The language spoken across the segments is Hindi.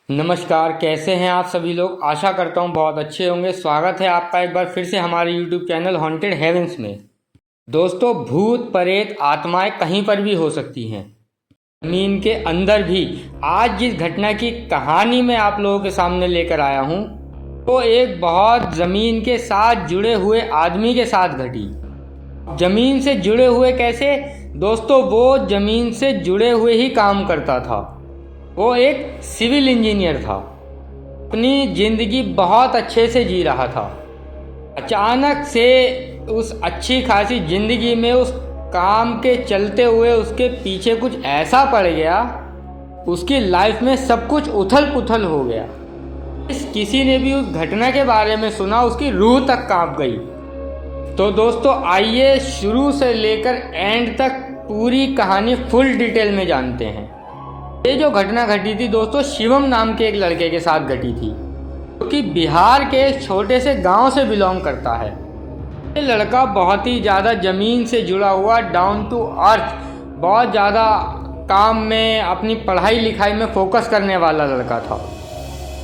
नमस्कार, कैसे हैं आप सभी लोग। आशा करता हूँ बहुत अच्छे होंगे। स्वागत है आपका एक बार फिर से हमारे YouTube चैनल हॉन्टेड हेवेंस में। दोस्तों, भूत प्रेत आत्माएं कहीं पर भी हो सकती हैं, जमीन के अंदर भी। आज जिस घटना की कहानी मैं आप लोगों के सामने लेकर आया हूँ वो एक बहुत ज़मीन के साथ जुड़े हुए आदमी के साथ घटी। ज़मीन से जुड़े हुए कैसे दोस्तों, वो ज़मीन से जुड़े हुए ही काम करता था। वो एक सिविल इंजीनियर था, अपनी ज़िंदगी बहुत अच्छे से जी रहा था। अचानक से उस अच्छी खासी ज़िंदगी में उस काम के चलते हुए उसके पीछे कुछ ऐसा पड़ गया, उसकी लाइफ में सब कुछ उथल पुथल हो गया। किसी ने भी उस घटना के बारे में सुना, उसकी रूह तक कांप गई। तो दोस्तों, आइए शुरू से लेकर एंड तक पूरी कहानी फुल डिटेल में जानते हैं। ये जो घटना घटी थी दोस्तों, शिवम नाम के एक लड़के के साथ घटी थी, जो कि बिहार के एक छोटे से गांव से बिलोंग करता है। ये लड़का बहुत ही ज़्यादा ज़मीन से जुड़ा हुआ, डाउन टू अर्थ, बहुत ज़्यादा काम में, अपनी पढ़ाई लिखाई में फोकस करने वाला लड़का था।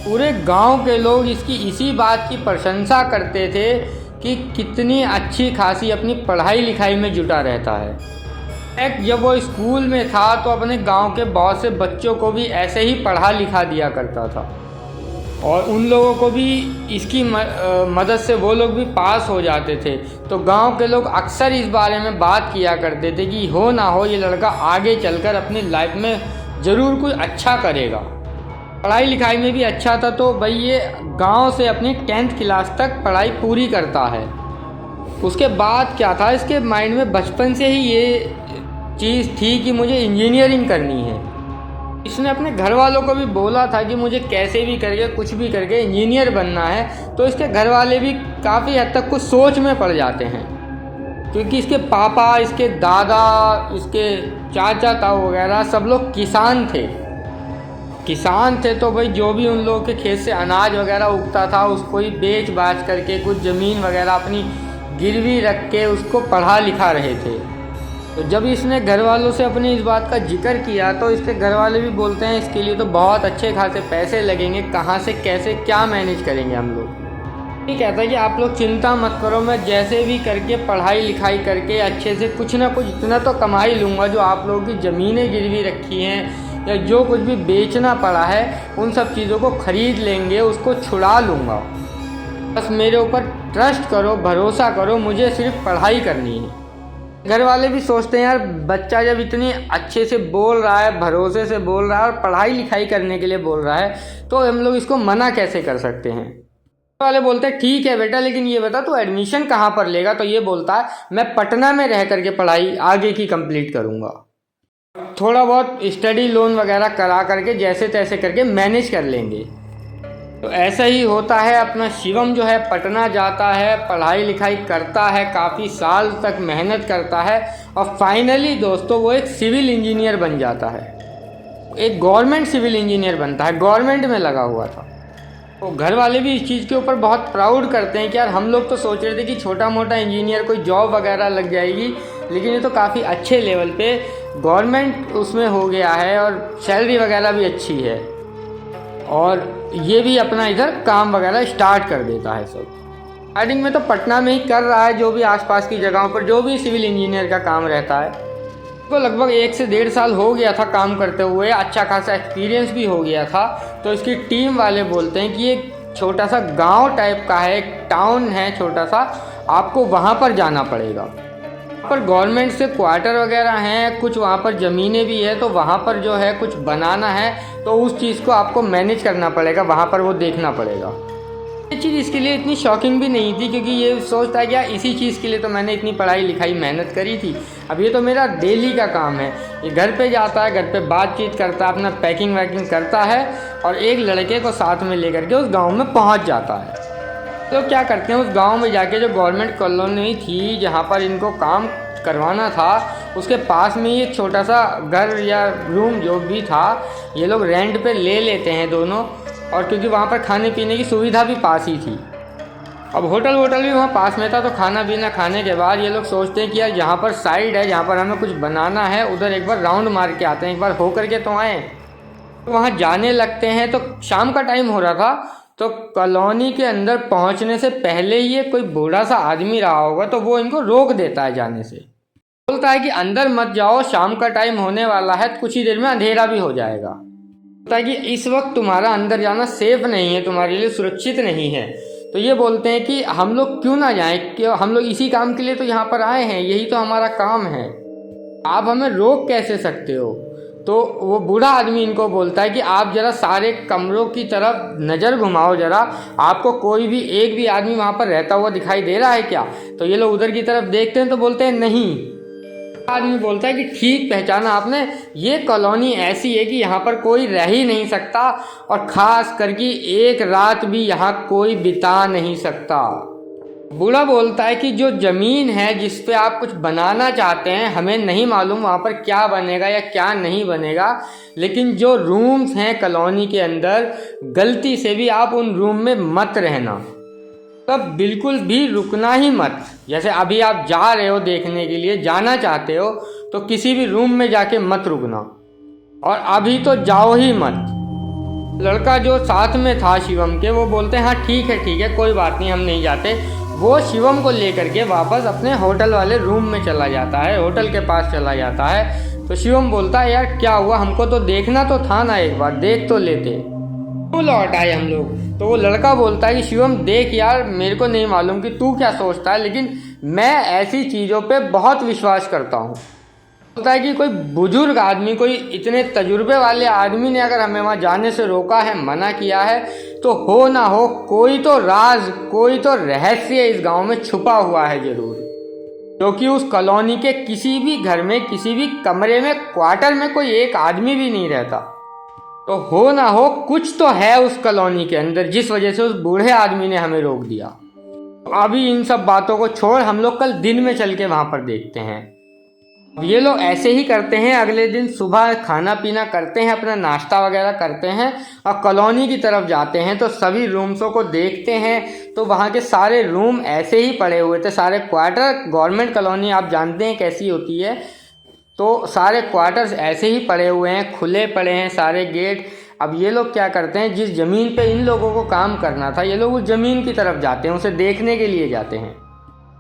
पूरे गांव के लोग इसकी इसी बात की प्रशंसा करते थे कि कितनी अच्छी खासी अपनी पढ़ाई लिखाई में जुटा रहता है। जब वो स्कूल में था तो अपने गांव के बहुत से बच्चों को भी ऐसे ही पढ़ा लिखा दिया करता था, और उन लोगों को भी इसकी मदद से वो लोग भी पास हो जाते थे। तो गांव के लोग अक्सर इस बारे में बात किया करते थे कि हो ना हो ये लड़का आगे चलकर अपनी लाइफ में ज़रूर कुछ अच्छा करेगा। पढ़ाई लिखाई में भी अच्छा था, तो भाई ये गांव से अपनी 10th क्लास तक पढ़ाई पूरी करता है। उसके बाद क्या था, इसके माइंड में बचपन से ही ये चीज़ थी कि मुझे इंजीनियरिंग करनी है। इसने अपने घर वालों को भी बोला था कि मुझे कैसे भी करके, कुछ भी करके इंजीनियर बनना है। तो इसके घर वाले भी काफ़ी हद तक कुछ सोच में पड़ जाते हैं, क्योंकि इसके पापा, इसके दादा, इसके चाचा ताऊ वगैरह सब लोग किसान थे। तो भाई जो भी उन लोगों के खेत से अनाज वगैरह उगता था उसको ही बेच बाच करके, कुछ ज़मीन वगैरह अपनी गिरवी रख के उसको पढ़ा लिखा रहे थे। तो जब इसने घर वालों से अपनी इस बात का जिक्र किया तो इसके घर वाले भी बोलते हैं इसके लिए तो बहुत अच्छे खासे पैसे लगेंगे, कहाँ से कैसे क्या मैनेज करेंगे हम लोग। ये कहता है कि आप लोग चिंता मत करो, मैं जैसे भी करके पढ़ाई लिखाई करके अच्छे से कुछ ना कुछ इतना तो कमा ही लूँगा। जो आप लोगों की ज़मीनें गिरवी रखी हैं या जो कुछ भी बेचना पड़ा है उन सब चीज़ों को ख़रीद लेंगे, उसको छुड़ा लूँगा। बस मेरे ऊपर ट्रस्ट करो, भरोसा करो, मुझे सिर्फ पढ़ाई करनी है। घर वाले भी सोचते हैं यार, बच्चा जब इतनी अच्छे से बोल रहा है, भरोसे से बोल रहा है और पढ़ाई लिखाई करने के लिए बोल रहा है, तो हम लोग इसको मना कैसे कर सकते हैं। घर वाले बोलते हैं ठीक है बेटा, लेकिन ये बता तू एडमिशन कहाँ पर लेगा। तो ये बोलता है मैं पटना में रह करके पढ़ाई आगे की कंप्लीट करूँगा, थोड़ा बहुत स्टडी लोन वगैरह करा करके जैसे तैसे करके मैनेज कर लेंगे। तो ऐसा ही होता है। अपना शिवम जो है पटना जाता है, पढ़ाई लिखाई करता है, काफ़ी साल तक मेहनत करता है और फाइनली दोस्तों वो एक सिविल इंजीनियर बन जाता है। एक गवर्नमेंट सिविल इंजीनियर बनता है, गवर्नमेंट में लगा हुआ था। तो घर वाले भी इस चीज़ के ऊपर बहुत प्राउड करते हैं कि यार हम लोग तो सोच रहे थे कि छोटा मोटा इंजीनियर कोई जॉब वगैरह लग जाएगी, लेकिन ये तो काफ़ी अच्छे लेवल पे गवर्नमेंट उसमें हो गया है और सैलरी वगैरह भी अच्छी है, और ये भी अपना इधर काम वगैरह स्टार्ट कर देता है। सब स्टार्टिंग में तो पटना में ही कर रहा है, जो भी आसपास की जगहों पर जो भी सिविल इंजीनियर का काम रहता है। तो लगभग 1 से 1.5 साल हो गया था काम करते हुए, अच्छा खासा एक्सपीरियंस भी हो गया था। तो इसकी टीम वाले बोलते हैं कि एक छोटा सा गाँव टाइप का है, एक टाउन है छोटा सा, आपको वहाँ पर जाना पड़ेगा। पर गवर्नमेंट से क्वार्टर वगैरह हैं, कुछ वहाँ पर ज़मीनें भी है, तो वहाँ पर जो है कुछ बनाना है तो उस चीज़ को आपको मैनेज करना पड़ेगा, वहाँ पर वो देखना पड़ेगा। ये चीज़ इसके लिए इतनी शॉकिंग भी नहीं थी, क्योंकि ये सोचता है कि यार इसी चीज़ के लिए तो मैंने इतनी पढ़ाई लिखाई मेहनत करी थी, अब ये तो मेरा डेली का काम है। ये घर पे जाता है, घर पे बातचीत करता है, अपना पैकिंग वैकिंग करता है और एक लड़के को साथ में लेकर के उस गाँव में पहुँच जाता है। तो क्या करते हैं, उस गांव में जाके जो गवर्नमेंट कॉलोनी थी जहां पर इनको काम करवाना था, उसके पास में ही एक छोटा सा घर या रूम जो भी था ये लोग रेंट पे ले लेते हैं दोनों। और क्योंकि वहां पर खाने पीने की सुविधा भी पास ही थी, अब होटल भी वहाँ पास में था, तो खाना पीना खाने के बाद ये लोग सोचते हैं कि यार यहाँ पर साइड है जहाँ पर हमें कुछ बनाना है, उधर एक बार राउंड मार के आते हैं, एक बार हो करके तो आएँ। वहाँ जाने लगते हैं तो शाम का टाइम हो रहा था, तो कॉलोनी के अंदर पहुँचने से पहले ही ये कोई बूढ़ा सा आदमी रहा होगा, तो वो इनको रोक देता है जाने से। बोलता है कि अंदर मत जाओ, शाम का टाइम होने वाला है, कुछ ही देर में अंधेरा भी हो जाएगा। बोलता है कि इस वक्त तुम्हारा अंदर जाना सेफ नहीं है, तुम्हारे लिए सुरक्षित नहीं है। तो ये बोलते हैं कि हम लोग क्यों ना जाएं, कि हम लोग इसी काम के लिए तो यहाँ पर आए हैं, यही तो हमारा काम है, आप हमें रोक कैसे सकते हो। तो वो बूढ़ा आदमी इनको बोलता है कि आप ज़रा सारे कमरों की तरफ नज़र घुमाओ ज़रा, आपको कोई भी एक भी आदमी वहाँ पर रहता हुआ दिखाई दे रहा है क्या। तो ये लोग उधर की तरफ देखते हैं तो बोलते हैं नहीं। आदमी बोलता है कि ठीक पहचाना आपने, ये कॉलोनी ऐसी है कि यहाँ पर कोई रह ही नहीं सकता, और ख़ास करके एक रात भी यहाँ कोई बिता नहीं सकता। बूढ़ा बोलता है कि जो ज़मीन है जिस पे आप कुछ बनाना चाहते हैं, हमें नहीं मालूम वहाँ पर क्या बनेगा या क्या नहीं बनेगा, लेकिन जो रूम्स हैं कॉलोनी के अंदर, गलती से भी आप उन रूम में मत रहना, तब बिल्कुल भी रुकना ही मत। जैसे अभी आप जा रहे हो देखने के लिए, जाना चाहते हो तो किसी भी रूम में जाके मत रुकना, और अभी तो जाओ ही मत। लड़का जो साथ में था शिवम के, वो बोलते हैं हाँ ठीक है कोई बात नहीं, हम नहीं जाते। वो शिवम को लेकर के वापस अपने होटल वाले रूम में चला जाता है, होटल के पास चला जाता है। तो शिवम बोलता है यार क्या हुआ, हमको तो देखना तो था ना, एक बार देख तो लेते, क्यों लौट आए हम लोग। तो वो लड़का बोलता है कि शिवम देख यार, मेरे को नहीं मालूम कि तू क्या सोचता है, लेकिन मैं ऐसी चीज़ों पे बहुत विश्वास करता हूँ। बोलता है कि कोई बुजुर्ग आदमी, कोई इतने तजुर्बे वाले आदमी ने अगर हमें वहाँ जाने से रोका है, मना किया है, तो हो ना हो कोई तो राज, कोई तो रहस्य इस गांव में छुपा हुआ है ज़रूर, क्योंकि उस कॉलोनी के किसी भी घर में, किसी भी कमरे में, क्वार्टर में कोई एक आदमी भी नहीं रहता। तो हो ना हो कुछ तो है उस कॉलोनी के अंदर, जिस वजह से उस बूढ़े आदमी ने हमें रोक दिया। अभी इन सब बातों को छोड़, हम लोग कल दिन में चल के वहाँ पर देखते हैं। ये लोग ऐसे ही करते हैं। अगले दिन सुबह खाना पीना करते हैं, अपना नाश्ता वगैरह करते हैं और कॉलोनी की तरफ जाते हैं। तो सभी रूम्सों को देखते हैं तो वहाँ के सारे रूम ऐसे ही पड़े हुए थे, सारे क्वार्टर। गवर्नमेंट कॉलोनी आप जानते हैं कैसी होती है, तो सारे क्वार्टर्स ऐसे ही पड़े हुए हैं, खुले पड़े हैं सारे गेट। अब ये लोग क्या करते हैं, जिस ज़मीन पे इन लोगों को काम करना था, ये लोग उस ज़मीन की तरफ जाते हैं, उसे देखने के लिए जाते हैं।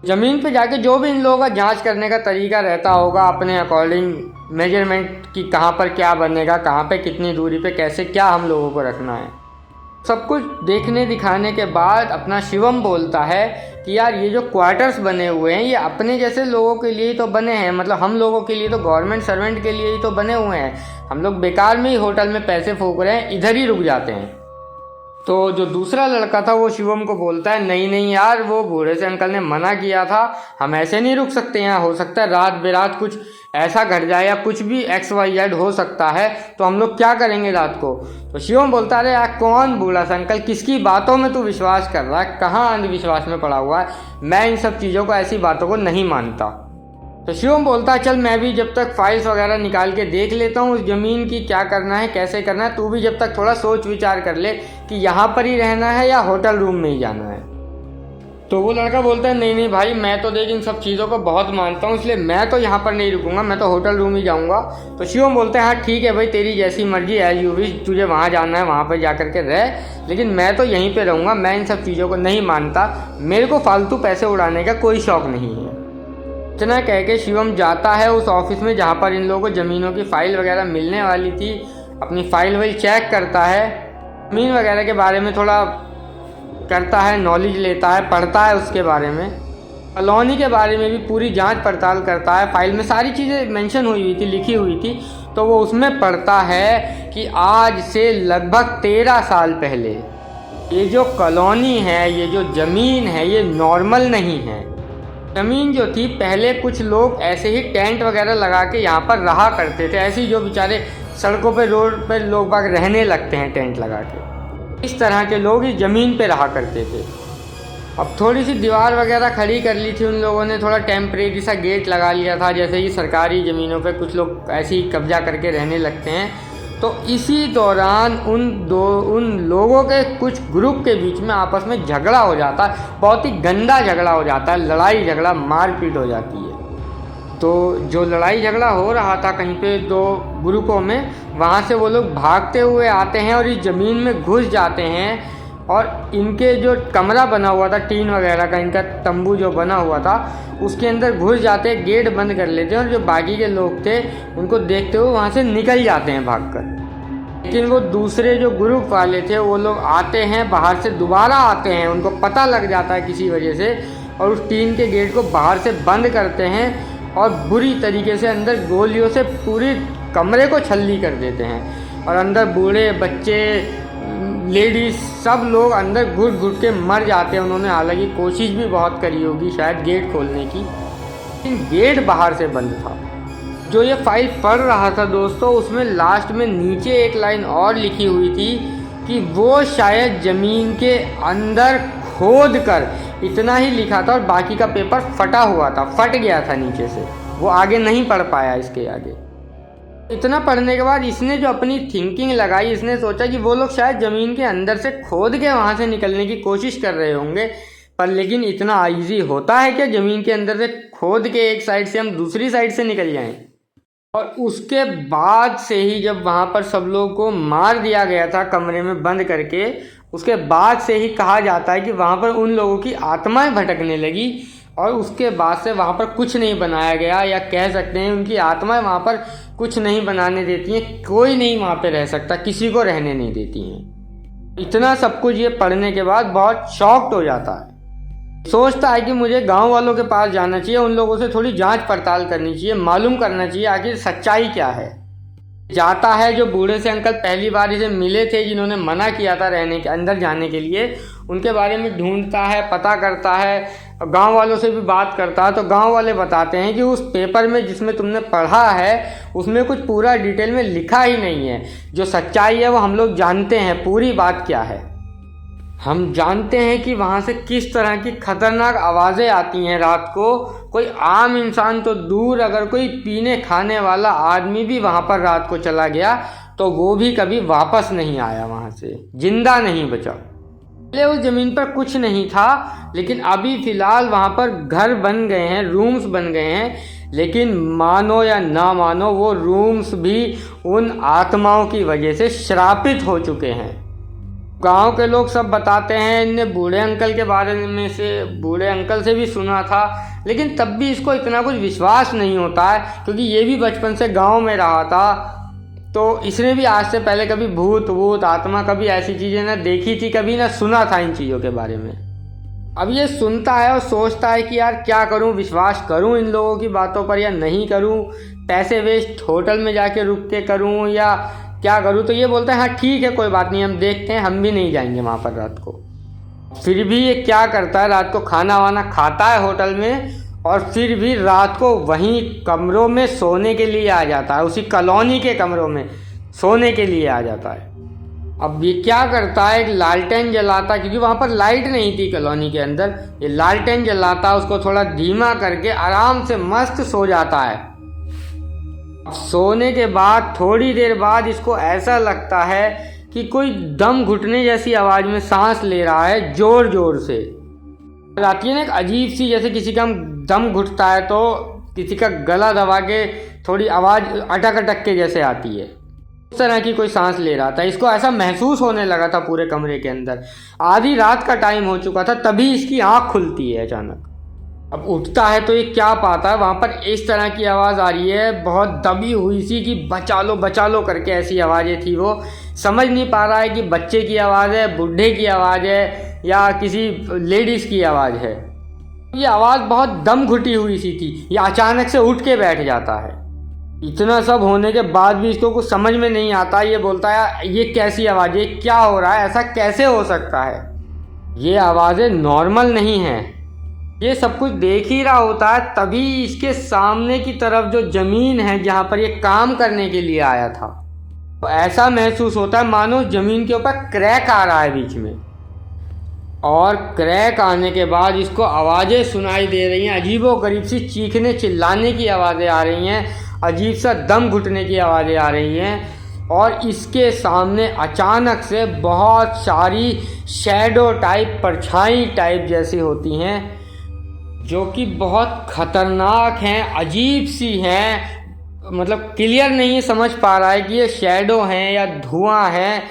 ज़मीन पे जाके जो भी इन लोगों का जांच करने का तरीका रहता होगा, अपने अकॉर्डिंग मेजरमेंट की कहाँ पर क्या बनेगा, कहाँ पे कितनी दूरी पे कैसे क्या हम लोगों को रखना है, सब कुछ देखने दिखाने के बाद अपना शिवम बोलता है कि यार ये जो क्वार्टर्स बने हुए हैं ये अपने जैसे लोगों के लिए ही तो बने हैं, मतलब हम लोगों के लिए तो, गवर्नमेंट सर्वेंट के लिए ही तो बने हुए हैं। हम लोग बेकार में ही होटल में पैसे फूंक रहे हैं, इधर ही रुक जाते हैं। तो जो दूसरा लड़का था वो शिवम को बोलता है नहीं नहीं यार, वो बूढ़े से अंकल ने मना किया था, हम ऐसे नहीं रुक सकते यहाँ, हो सकता है रात बेरात कुछ ऐसा घट जाए या कुछ भी XYZ हो सकता है, तो हम लोग क्या करेंगे रात को। तो शिवम बोलता है यार कौन बूढ़ा सा अंकल, किसकी बातों में तू विश्वास कर रहा है, कहाँ अंधविश्वास में पड़ा हुआ है, मैं इन सब चीज़ों को, ऐसी बातों को नहीं मानता। तो शिवम बोलता है चल मैं भी जब तक फाइल्स वगैरह निकाल के देख लेता हूँ उस ज़मीन की, क्या करना है कैसे करना है, तू भी जब तक थोड़ा सोच विचार कर ले कि यहाँ पर ही रहना है या होटल रूम में ही जाना है। तो वो लड़का बोलता है नहीं नहीं भाई, मैं तो देख इन सब चीज़ों को बहुत मानता हूँ, इसलिए मैं तो यहाँ पर नहीं रुकूंगा, मैं तो होटल रूम ही जाऊँगा। तो शिवम बोलते हैं हाँ ठीक है भाई, तेरी जैसी मर्जी, एज यू विश, तुझे वहाँ जाना है वहाँ पर जा कर के रह, लेकिन मैं तो यहीं पर रहूँगा, मैं इन सब चीज़ों को नहीं मानता, मेरे को फालतू पैसे उड़ाने का कोई शौक़ नहीं है। इतना कह के शिवम जाता है उस ऑफिस में जहाँ पर इन लोगों को ज़मीनों की फ़ाइल वगैरह मिलने वाली थी। अपनी फ़ाइल वाइल चेक करता है, ज़मीन वगैरह के बारे में थोड़ा करता है, नॉलेज लेता है, पढ़ता है उसके बारे में, कॉलोनी के बारे में भी पूरी जांच पड़ताल करता है। फ़ाइल में सारी चीज़ें मेंशन हुई थी, लिखी हुई थी, तो वो उसमें पढ़ता है कि आज से लगभग 13 साल पहले ये जो कॉलोनी है, ये जो ज़मीन है, ये नॉर्मल नहीं है। ज़मीन जो थी पहले कुछ लोग ऐसे ही टेंट वगैरह लगा के यहाँ पर रहा करते थे, ऐसे ही जो बेचारे सड़कों पे, रोड पे लोग बाग रहने लगते हैं टेंट लगा के, इस तरह के लोग इस ज़मीन पे रहा करते थे। अब थोड़ी सी दीवार वगैरह खड़ी कर ली थी उन लोगों ने, थोड़ा टेम्परेरी सा गेट लगा लिया था, जैसे कि सरकारी ज़मीनों पे कुछ लोग ऐसे ही कब्जा करके रहने लगते हैं। तो इसी दौरान उन लोगों के कुछ ग्रुप के बीच में आपस में झगड़ा हो जाता है, बहुत ही गंदा झगड़ा हो जाता है, लड़ाई झगड़ा मारपीट हो जाती है। तो जो लड़ाई झगड़ा हो रहा था कहीं पे दो ग्रुपों में, वहाँ से वो लोग भागते हुए आते हैं और इस ज़मीन में घुस जाते हैं और इनके जो कमरा बना हुआ था टीन वगैरह का, इनका तंबू जो बना हुआ था, उसके अंदर घुस जाते, गेट बंद कर लेते हैं और जो बाकी के लोग थे उनको देखते हुए वहाँ से निकल जाते हैं भागकर। लेकिन वो दूसरे जो ग्रुप वाले थे वो लोग आते हैं, बाहर से दोबारा आते हैं, उनको पता लग जाता है किसी वजह से, और उस टीन के गेट को बाहर से बंद करते हैं और बुरी तरीके से अंदर गोलियों से पूरी कमरे को छल्ली कर देते हैं और अंदर बूढ़े बच्चे लेडीज सब लोग अंदर घुट घुट के मर जाते हैं। उन्होंने हालांकि कोशिश भी बहुत करी होगी शायद गेट खोलने की, लेकिन गेट बाहर से बंद था। जो ये फाइल पढ़ रहा था दोस्तों, उसमें लास्ट में नीचे एक लाइन और लिखी हुई थी कि वो शायद ज़मीन के अंदर खोद कर, इतना ही लिखा था और बाकी का पेपर फटा हुआ था, फट गया था नीचे से, वो आगे नहीं पढ़ पाया इसके आगे। इतना पढ़ने के बाद इसने जो अपनी थिंकिंग लगाई, इसने सोचा कि वो लोग शायद ज़मीन के अंदर से खोद के वहाँ से निकलने की कोशिश कर रहे होंगे, पर लेकिन इतना ईजी होता है क्या ज़मीन के अंदर से खोद के एक साइड से हम दूसरी साइड से निकल जाएं? और उसके बाद से ही जब वहाँ पर सब लोगों को मार दिया गया था कमरे में बंद करके, उसके बाद से ही कहा जाता है कि वहाँ पर उन लोगों की आत्माएं भटकने लगी और उसके बाद से वहाँ पर कुछ नहीं बनाया गया, या कह सकते हैं उनकी आत्माएं वहाँ पर कुछ नहीं बनाने देती हैं, कोई नहीं वहाँ पे रह सकता, किसी को रहने नहीं देती हैं। इतना सब कुछ ये पढ़ने के बाद बहुत शॉक्ड हो जाता है, सोचता है कि मुझे गांव वालों के पास जाना चाहिए, उन लोगों से थोड़ी जांच पड़ताल करनी चाहिए, मालूम करना चाहिए आखिर सच्चाई क्या है। जाता है, जो बूढ़े से अंकल पहली बार इसे मिले थे जिन्होंने मना किया था रहने के अंदर जाने के लिए, उनके बारे में ढूंढता है, पता करता है, गांव वालों से भी बात करता है। तो गांव वाले बताते हैं कि उस पेपर में जिसमें तुमने पढ़ा है उसमें कुछ पूरा डिटेल में लिखा ही नहीं है, जो सच्चाई है वो हम लोग जानते हैं, पूरी बात क्या है हम जानते हैं कि वहाँ से किस तरह की खतरनाक आवाज़ें आती हैं रात को। कोई आम इंसान तो दूर, अगर कोई पीने खाने वाला आदमी भी वहाँ पर रात को चला गया तो वो भी कभी वापस नहीं आया, वहाँ से जिंदा नहीं बचा। पहले उस ज़मीन पर कुछ नहीं था, लेकिन अभी फ़िलहाल वहाँ पर घर बन गए हैं, रूम्स बन गए हैं, लेकिन मानो या ना मानो वो रूम्स भी उन आत्माओं की वजह से श्रापित हो चुके हैं। गांव के लोग सब बताते हैं, इनने बूढ़े अंकल के बारे में बूढ़े अंकल से भी सुना था, लेकिन तब भी इसको इतना कुछ विश्वास नहीं होता है, क्योंकि ये भी बचपन से गांव में रहा था, तो इसने भी आज से पहले कभी भूत आत्मा कभी ऐसी चीज़ें ना देखी थी, कभी ना सुना था इन चीज़ों के बारे में। अब ये सुनता है और सोचता है कि यार क्या करूं, विश्वास करूं इन लोगों की बातों पर या नहीं करूं, पैसे वेस्ट होटल में जाके रुक के करूं या क्या करूं। तो ये बोलता है हाँ ठीक है, कोई बात नहीं, हम देखते हैं, हम भी नहीं जाएंगे वहाँ पर रात को। फिर भी ये क्या करता है, रात को खाना वाना खाता है होटल में और फिर भी रात को वहीं कमरों में सोने के लिए आ जाता है, उसी कॉलोनी के कमरों में सोने के लिए आ जाता है। अब ये क्या करता है, एक लालटेन जलाता, क्योंकि वहाँ पर लाइट नहीं थी कॉलोनी के अंदर, ये लालटेन जलाता, उसको थोड़ा धीमा करके आराम से मस्त सो जाता है। सोने के बाद थोड़ी देर बाद इसको ऐसा लगता है कि कोई दम घुटने जैसी आवाज़ में सांस ले रहा है, जोर जोर से आती है ना, एक अजीब सी, जैसे किसी का दम घुटता है तो किसी का गला दबा के थोड़ी आवाज़ अटक अटक के जैसे आती है, उस तरह की कोई सांस ले रहा था। इसको ऐसा महसूस होने लगा था पूरे कमरे के अंदर। आधी रात का टाइम हो चुका था, तभी इसकी आँख खुलती है अचानक। अब उठता है तो ये क्या पाता है, वहाँ पर इस तरह की आवाज़ आ रही है, बहुत दबी हुई सी, कि बचा लो करके ऐसी आवाज़ें थी। वो समझ नहीं पा रहा है कि बच्चे की आवाज़ है, बूढ़े की आवाज़ है या किसी लेडीज़ की आवाज़ है। ये आवाज़ बहुत दम घुटी हुई सी थी। ये अचानक से उठ के बैठ जाता है। इतना सब होने के बाद भी इसको कुछ समझ में नहीं आता। ये बोलता है ये कैसी आवाज़ है, क्या हो रहा है, ऐसा कैसे हो सकता है, ये आवाज़ें नॉर्मल नहीं हैं। ये सब कुछ देख ही रहा होता है, तभी इसके सामने की तरफ जो ज़मीन है जहाँ पर ये काम करने के लिए आया था, तो ऐसा महसूस होता है मानो ज़मीन के ऊपर क्रैक आ रहा है बीच में। और क्रैक आने के बाद इसको आवाज़ें सुनाई दे रही हैं, अजीबोगरीब सी चीखने चिल्लाने की आवाज़ें आ रही हैं, अजीब सा दम घुटने की आवाज़ें आ रही हैं। और इसके सामने अचानक से बहुत सारी शैडो टाइप, परछाई टाइप जैसी होती हैं, जो कि बहुत खतरनाक हैं, अजीब सी हैं। मतलब क्लियर नहीं समझ पा रहा है कि ये शैडो हैं या धुआं है,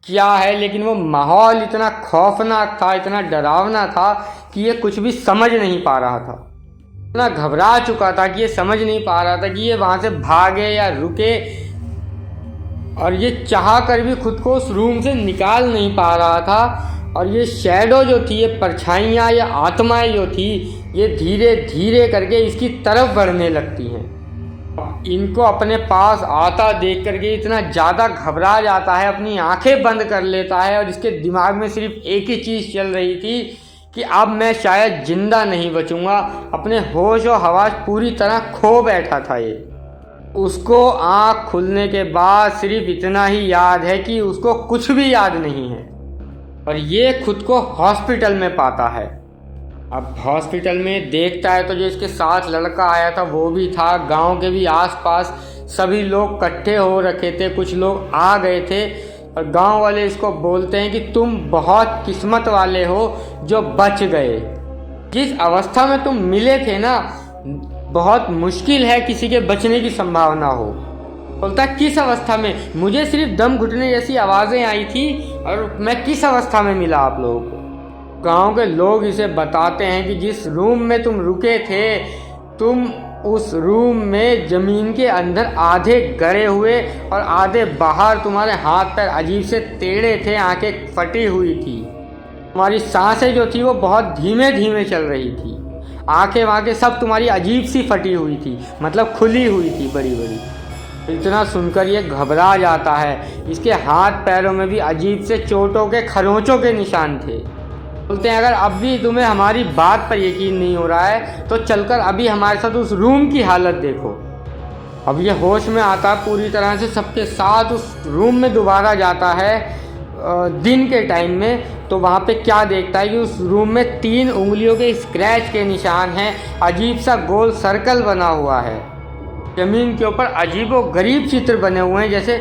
क्या है। लेकिन वो माहौल इतना खौफनाक था, इतना डरावना था कि ये कुछ भी समझ नहीं पा रहा था। इतना घबरा चुका था कि ये समझ नहीं पा रहा था कि ये वहाँ से भागे या रुके, और ये चाह कर भी खुद को उस रूम से निकाल नहीं पा रहा था। और ये शैडो जो थी, ये परछाइयाँ या आत्माएं जो थी, ये धीरे धीरे करके इसकी तरफ बढ़ने लगती हैं। इनको अपने पास आता देख करके इतना ज़्यादा घबरा जाता है, अपनी आंखें बंद कर लेता है, और इसके दिमाग में सिर्फ एक ही चीज़ चल रही थी कि अब मैं शायद जिंदा नहीं बचूंगा। अपने होश और हवास पूरी तरह खो बैठा था ये। उसको आँख खुलने के बाद सिर्फ इतना ही याद है कि उसको कुछ भी याद नहीं है, और ये खुद को हॉस्पिटल में पाता है। अब हॉस्पिटल में देखता है तो जो इसके साथ लड़का आया था वो भी था, गांव के भी आसपास सभी लोग इकट्ठे हो रखे थे, कुछ लोग आ गए थे, और गांव वाले इसको बोलते हैं कि तुम बहुत किस्मत वाले हो जो बच गए। जिस अवस्था में तुम मिले थे ना, बहुत मुश्किल है किसी के बचने की संभावना हो। बोलता किस अवस्था में? मुझे सिर्फ दम घुटने जैसी आवाज़ें आई थी, और मैं किस अवस्था में मिला आप लोगों को? गांव के लोग इसे बताते हैं कि जिस रूम में तुम रुके थे, तुम उस रूम में ज़मीन के अंदर आधे गड़े हुए और आधे बाहर, तुम्हारे हाथ पैर अजीब से टेढ़े थे, आंखें फटी हुई थी, तुम्हारी सांसें जो थी वो बहुत धीमे धीमे चल रही थी, आंखें वाँखें सब तुम्हारी अजीब सी फटी हुई थी, मतलब खुली हुई थी बड़ी बड़ी। इतना सुनकर ये घबरा जाता है। इसके हाथ पैरों में भी अजीब से चोटों के, खरोंचों के निशान थे। बोलते हैं अगर अब भी तुम्हें हमारी बात पर यकीन नहीं हो रहा है तो चलकर अभी हमारे साथ उस रूम की हालत देखो। अब ये होश में आता पूरी तरह से, सबके साथ उस रूम में दोबारा जाता है दिन के टाइम में। तो वहाँ पे क्या देखता है कि उस रूम में 3 उंगलियों के स्क्रैच के निशान हैं, अजीब सा गोल सर्कल बना हुआ है, ज़मीन के ऊपर अजीबो गरीब चित्र बने हुए हैं, जैसे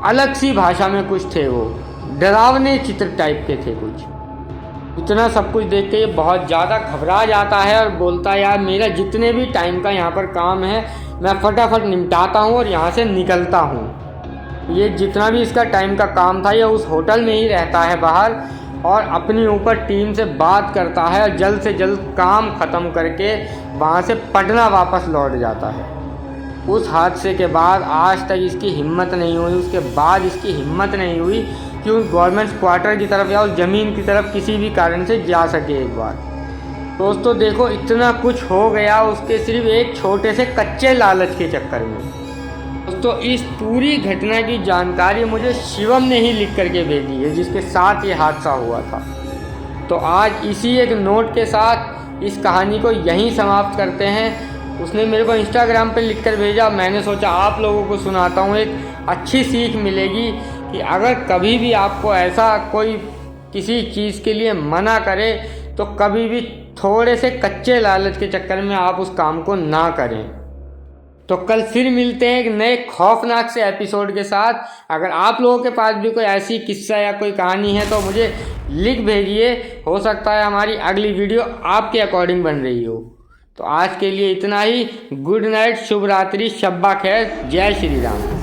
अलग सी भाषा में कुछ थे, वो डरावने चित्र टाइप के थे कुछ। इतना सब कुछ देख के ये बहुत ज़्यादा घबरा जाता है और बोलता है यार मेरा जितने भी टाइम का यहाँ पर काम है मैं फटाफट निपटाता हूँ और यहाँ से निकलता हूँ। ये जितना भी इसका टाइम का काम था, ये उस होटल में ही रहता है बाहर, और अपनी ऊपर टीम से बात करता है और जल्द से जल्द काम ख़त्म करके वहाँ से पटना वापस लौट जाता है। उस हादसे के बाद आज तक इसकी हिम्मत नहीं हुई, उसके बाद इसकी हिम्मत नहीं हुई कि उस गवर्नमेंट क्वार्टर की तरफ या उस ज़मीन की तरफ किसी भी कारण से जा सके एक बार। दोस्तों देखो, इतना कुछ हो गया उसके सिर्फ एक छोटे से कच्चे लालच के चक्कर में। दोस्तों इस पूरी घटना की जानकारी मुझे शिवम ने ही लिख करके भेजी है, जिसके साथ ये हादसा हुआ था। तो आज इसी एक नोट के साथ इस कहानी को यहीं समाप्त करते हैं। उसने मेरे को इंस्टाग्राम पे लिख कर भेजा, मैंने सोचा आप लोगों को सुनाता हूँ, एक अच्छी सीख मिलेगी कि अगर कभी भी आपको ऐसा कोई किसी चीज़ के लिए मना करे तो कभी भी थोड़े से कच्चे लालच के चक्कर में आप उस काम को ना करें। तो कल फिर मिलते हैं एक नए खौफनाक से एपिसोड के साथ। अगर आप लोगों के पास भी कोई ऐसी किस्सा या कोई कहानी है तो मुझे लिख भेजिए, हो सकता है हमारी अगली वीडियो आपके अकॉर्डिंग बन रही हो। तो आज के लिए इतना ही। गुड नाइट, शुभ रात्रि, शब्बा खैर, जय श्री राम।